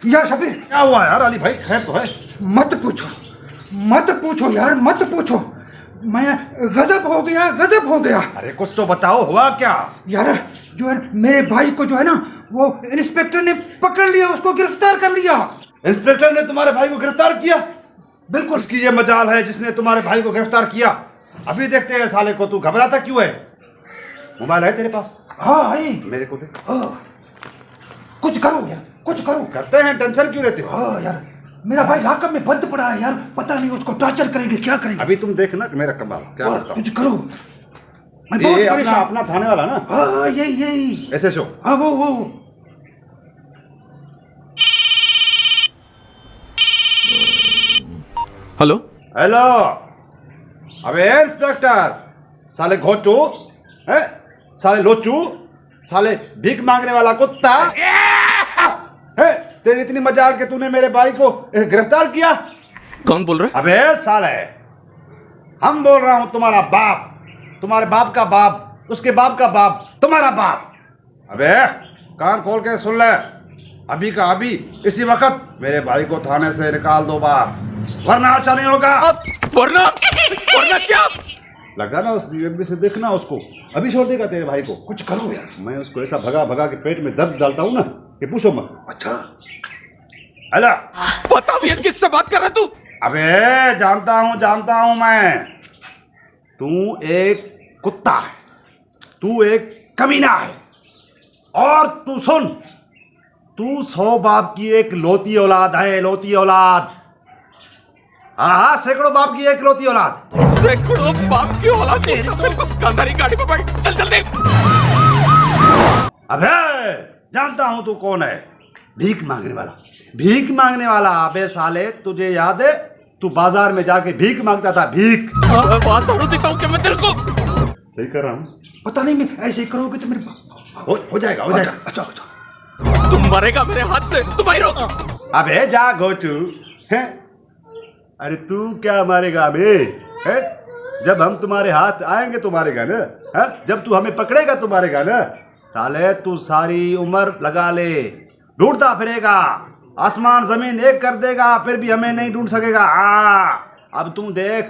यार शबीर, क्या हुआ यार अली भाई? खैर तो है? मत पूछो यार, मत पूछो। मैं गजब हो गया। अरे कुछ तो बताओ, हुआ क्या? यार जो है मेरे भाई को जो है ना, वो इंस्पेक्टर ने पकड़ लिया, उसको गिरफ्तार कर लिया। इंस्पेक्टर ने तुम्हारे भाई को गिरफ्तार किया? बिल्कुल। उसकी ये मजाल है जिसने तुम्हारे भाई को गिरफ्तार किया। अभी देखते हैं साले को। तू घबराता क्यों है? मोबाइल है तेरे पास? हाँ है। मेरे को दे। कुछ करो यार, कुछ करो। करते हैं, टेंशन क्यों लेते हो? हाँ यार, मेरा भाई लाकअप में बंद पड़ा है यार, पता नहीं उसको टॉर्चर करेंगे, क्या करेंगे। अभी तुम देखना कि मेरा कमाल क्या करता हूं। कुछ करो। मैं ये बहुत अपना परेशान। अपना थाने वाला ना? हाँ यही। ऐसे शो। हाँ वो। Hello hello. अबे इंस्पेक्टर, साले घोचू है, साले लोचू, साले भीख मांगने वाला कुत्ता है। तेरी इतनी मजाल के तूने मेरे भाई को गिरफ्तार किया? कौन बोल रहा है? अबे साले, हम बोल रहा हूं, तुम्हारा बाप, तुम्हारे बाप का बाप, उसके बाप का बाप, तुम्हारा बाप। अबे कान खोल के सुन ले, अभी का अभी इसी वक्त मेरे भाई को थाने से निकाल दो बाहर, वरना अच्छा नहीं होगा। वरना क्या? लगा ना उस यूएमबी से, देखना उसको, अभी छोड़ देगा तेरे भाई को। कुछ करो यार। मैं उसको ऐसा भगा के पेट में दर्द डालता हूं ना कि पूछो मत। अच्छा हेलो, बता भैया, किससे बात कर रहा है तू? अबे जानता हूं मैं, तू एक कुत्ता है, तू एक कमीना है, और तू सुन, तू 100 बाप की एक लौती औलाद है, लौती औलाद। हाँ, सैकड़ों बाप की एक लौती औलाद। सैकड़ों बाप की औलाद है, तो फिर को गांधारी गाड़ी पे बैठ, चल चल दे। अबे जानता हूं तू कौन है, भीख मांगने वाला। अबे साले, तुझे याद है तू बाजार में जाके भीख मांगता था? भीख। बात समझ देता हूँ क्या मैं तेरे को? सही कर रहा हूं? पता नहीं, मैं ऐसे ही करोगे तो मेरे हो जाएगा। अच्छा। तुम मरेगा मेरे हाथ से, तुम ही रोक। अबे जा गोचू हैं? अरे तू क्या मारेगा बे? हैं? जब हम तुम्हारे हाथ आएंगे तो मारेगा ना? हैं? जब तू हमें पकड़ेगा तो मारेगा ना? साले तू सारी उम्र लगा ले, ढूंढता फिरेगा, आसमान जमीन एक कर देगा, फिर भी हमें नहीं ढूंढ सकेगा। अब तुम देख,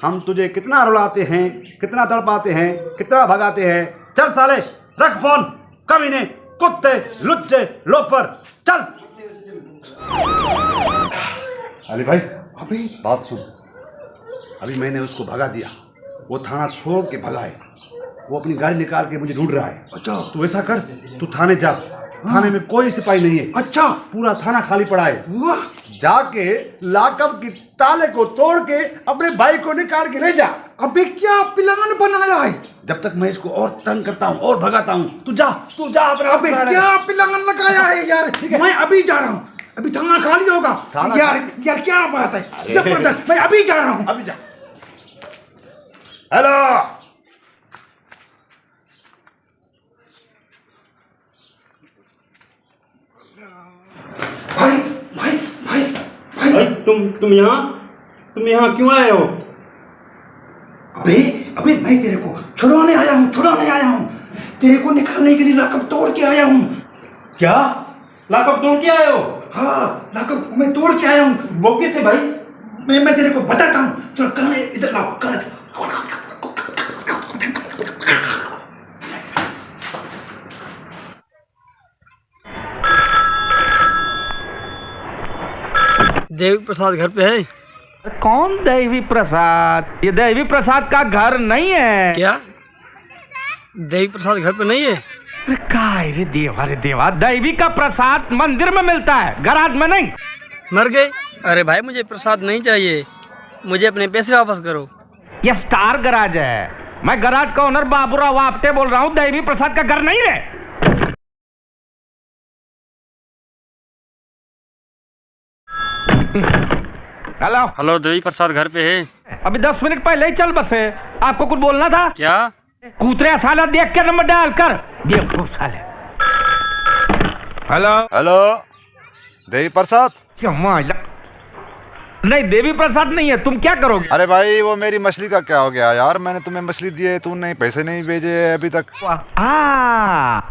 हम तुझे कितना रुलाते हैं, कितना तड़पाते हैं, कितना भगाते हैं। चल साले, रख फोन, कमीने, कुत्ते, लुच्चे, लोफर, चल। अली भाई, अभी बात सुन, अभी मैंने उसको भगा दिया, वो थाना छोड़ के भगा है, वो अपनी गाड़ी निकाल के मुझे ढूंढ रहा है। अच्छा। तू ऐसा कर, तू थाने जा, थाने में कोई सिपाही नहीं है। अच्छा। पूरा थाना खाली पड़ा है। वाह। जाके लाकअप की ताले को तोड़ के अपने भाई को निकाल के ले जा। अबे क्या प्लान बनाया है? जब तक मैं इसको और तंग करता हूँ और भगाता हूँ, तू जा अपना। अबे क्या प्लान लगाया है यार? मैं अभी जा रहा हूँ, अभी थाना खाली होगा। यार क्या बात है, जबरदस्त। मैं अभी जा रहा हूँ। अभी जा। हेलो, भाई, तुम यहाँ क्यों आए हो? अबे मैं तेरे को छुड़ाने आया हूँ, तेरे को निकालने के लिए लाकअप तोड़ के आया हूँ। क्या? लॉकअप तोड़ के आए हो? हाँ, लाकअप मैं तोड़ के आया हूँ। वो कैसे भाई? मैं तेरे को बताता हूँ। चलो कहने इधर लाओ, कहने। देवी प्रसाद घर पे है? कौन देवी प्रसाद? ये देवी प्रसाद का घर नहीं है। क्या देवी प्रसाद घर पे नहीं है? अरे देवा, देवी का प्रसाद मंदिर में मिलता है, गराज में नहीं। मर गए? अरे भाई, मुझे प्रसाद नहीं चाहिए, मुझे अपने पैसे वापस करो। ये स्टार गराज है, मैं गराज का ओनर बाबूराव आपटे बोल रहा हूँ, देवी प्रसाद का घर नहीं है। हेलो, देवी प्रसाद घर पे है? अभी 10 मिनट पहले ही चल बसे। आपको कुछ बोलना था क्या? कूतरे साला देख के नंबर डाल कर, बेवकूफ साले। हेलो, देवी प्रसाद। नहीं देवी प्रसाद नहीं है, तुम क्या करोगे? अरे भाई वो मेरी मछली का क्या हो गया यार, मैंने तुम्हें मछली दी है, तूने पैसे नहीं भेजे अभी तक।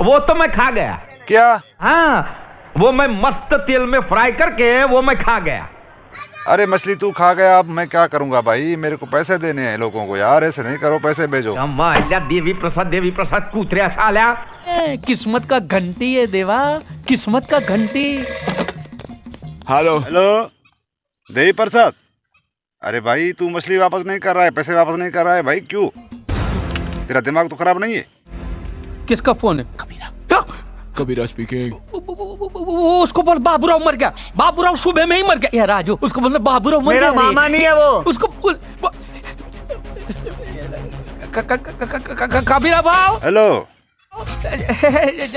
वो तो मैं खा गया। क्या? हाँ वो मैं मस्त तेल में फ्राई करके वो मैं खा गया। अरे मछली तू खा गया, अब मैं क्या करूंगा भाई, मेरे को पैसे देने हैं लोगों को यार, ऐसे नहीं करो, पैसे भेजो। देवी प्रसाद कुतरे साला। किस्मत का घंटी है देवा, किस्मत का घंटी। हेलो हेलो देवी प्रसाद, अरे भाई तू मछली वापस नहीं कर रहा है, पैसे वापस नहीं कर रहा है भाई, क्यों? तेरा दिमाग तो खराब नहीं है? किसका फोन है? कबीरा स्पीकिंग। उसको बोल बाबूराव मर गया, बाबूराव सुबह में ही मर गया। यार राजू उसको बोलना बाबूराव मर गया। मेरा मामा नहीं है वो। उसको बोल कबीरा भाव। हेलो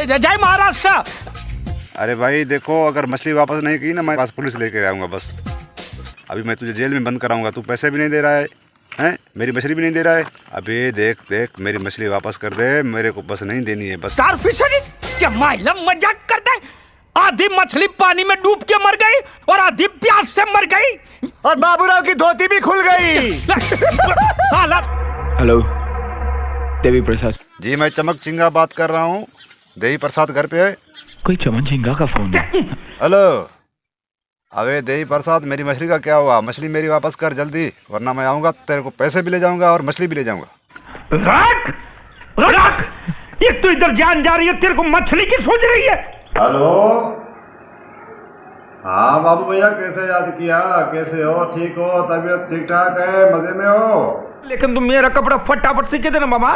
जय महाराष्ट्र। अरे भाई देखो, अगर मछली वापस नहीं की ना, मैं पास पुलिस लेके आऊंगा बस। अभी मैं तुझे जेल में बंद कराऊंगा, तू पैसे भी नहीं दे रहा है, हैं? मेरी मछली भी नहीं दे रहा है। अभी देख देख मेरी मछली वापस कर दे, मेरे को बस नहीं देनी है बस। स्टार फिशरी क्या माइला मजाक करता है? आधी मछली पानी में डूब के मर गई और आधी प्यास से मर गई और बाबूराव की धोती भी खुल गई। हेलो देवी प्रसाद। जी मैं चमक चिंगा बात कर रहा हूँ, देवी प्रसाद घर पे है? कोई चमन झिंगा का फोन है। हेलो अबे देवी प्रसाद, मेरी मछली का क्या हुआ? मछली मेरी वापस कर जल्दी, वरना मैं आऊंगा तेरे को पैसे भी ले जाऊंगा और मछली भी ले जाऊंगा। रख रख, एक तो इधर जान जा रही है, तेरे को मछली की सोच रही है। हेलो हाँ बाबू भैया, कैसे याद किया? कैसे हो? ठीक हो? तबीयत ठीक ठाक है? मजे में हो? लेकिन तुम मेरा कपड़ा फटाफट सीखे देना मामा,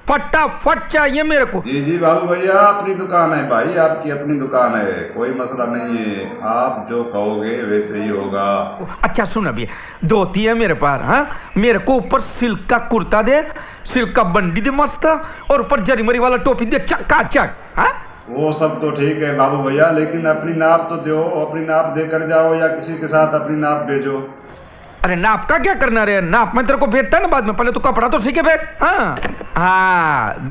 फटाफट चाहिए मेरे को। जी जी बाबू भैया, अपनी दुकान है भाई, आपकी अपनी दुकान है, कोई मसला नहीं है, आप जो कहोगे वैसे ही होगा। अच्छा सुन, अभी धोती है मेरे पास, हाँ मेरे को ऊपर सिल्क का कुर्ता दे, सिल्क का बंडी दे मस्त, और ऊपर जरी मरी वाला टोपी दे चकाचक। हाँ वो सब तो ठीक है बाबू भैया, लेकिन अपनी नाप तो दो, अपनी नाप देकर जाओ या किसी के साथ अपनी नाप भेजो। अरे नाप का क्या करना रे, नाप मैं तेरे को भेजता है ना बाद में, पहले तो कपड़ा तो सीखे भेज। हाँ हाँ